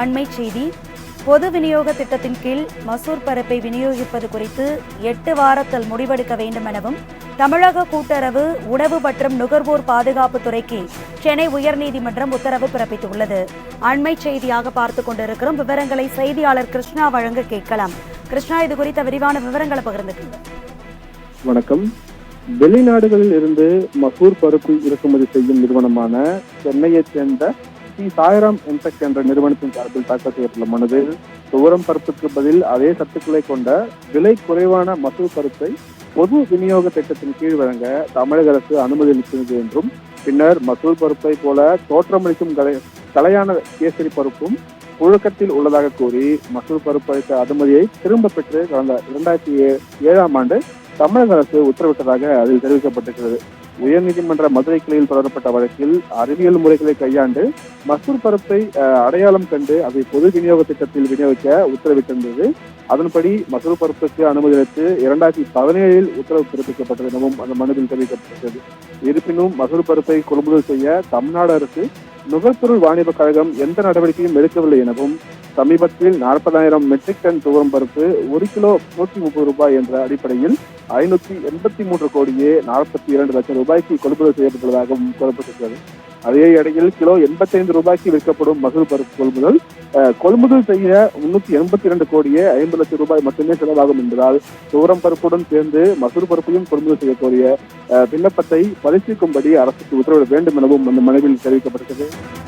அண்மை செய்தி. பொது விநியோக திட்டத்தின் கீழ் மசூர் பருப்பை விநியோகிப்பது குறித்து 8 வாரத்தில் முடிவெடுக்க வேண்டும் எனவும் தமிழக கூட்டுறவு, உணவு மற்றும் நுகர்வோர் பாதுகாப்பு துறைக்கு சென்னை உயர்நீதிமன்றம் உத்தரவு பிறப்பித்துள்ளது. அண்மை செய்தியாக பார்த்துக் கொண்டிருக்கிறோம். விவரங்களை செய்தியாளர் கிருஷ்ணா வழங்க கேட்கலாம். கிருஷ்ணா, இது குறித்த விரிவான விவரங்களை பகிர்ந்துக்கங்க. வணக்கம். வெளிநாடுகளில் இருந்து மசூர் பருப்பு இறக்குமதி செய்யும் நிறுவனமான சென்னையைச் சேர்ந்த ஸ்ரீ சாய்ராம் என்டெக் என்ற நிறுவனத்தின் சார்பில் தாக்கல் செய்யப்பட்டுள்ள மனுவில் துவரம் பருப்புக்கு பதில் அதே சத்துக்களை கொண்ட விலை குறைவான மசூர் பருப்பை பொது விநியோக திட்டத்தின் கீழ் வழங்க தமிழக அரசு அனுமதி அளித்தது என்றும், பின்னர் மசூர் பருப்பை போல தோற்றமளிக்கும் கலையான கேசரி பருப்பும் புழக்கத்தில் உள்ளதாக கூறி மசூர் பருப்பு அளித்த அனுமதியை திரும்ப பெற்று கடந்த 2007ஆம் ஆண்டு தமிழக அரசு உத்தரவிட்டதாக அதில் தெரிவிக்கப்பட்டிருக்கிறது. உயர்நீதிமன்ற மதுரை கிளையில் தொடரப்பட்ட வழக்கில் அறிவியல் முறைகளை கையாண்டு மசூர் பருப்பை அடையாளம் கண்டு அதை பொது விநியோக திட்டத்தில் விநியோகிக்க உத்தரவிட்டிருந்தது. அதன்படி மசூர் பருப்புக்கு அனுமதி அளித்து 2017இல் உத்தரவு பிறப்பிக்கப்பட்டது எனவும் அந்த மனுவில் தெரிவிக்கப்பட்டது. இருப்பினும் மசூர் பருப்பை கொள்முதல் செய்ய தமிழ்நாடு அரசு நுகர்பொருள் வாணிப கழகம் எந்த நடவடிக்கையும் எடுக்கவில்லை எனவும், சமீபத்தில் 40,000 மெட்ரிக் டன் துவரம் பருப்பு 1 கிலோ 130 ரூபாய் என்ற அடிப்படையில் 583 கோடியே 42 லட்சம் ரூபாய்க்கு கொள்முதல் செய்யப்பட்டுள்ளதாகவும் கூறப்பட்டிருக்கிறது. அதே இடையில் கிலோ 85 ரூபாய்க்கு விற்கப்படும் மசூர் பருப்பு கொள்முதல் செய்ய 382 கோடியே 50 லட்சம் ரூபாய் மட்டுமே செலவாகும் என்பதால் துவரம் பருப்புடன் சேர்ந்து மசூர் பருப்பையும் கொள்முதல் செய்யக்கூடிய விண்ணப்பத்தை பரிசீலிக்கும்படி அரசுக்கு உத்தரவிட வேண்டும் எனவும் அந்த மனுவில் தெரிவிக்கப்பட்டிருக்கிறது.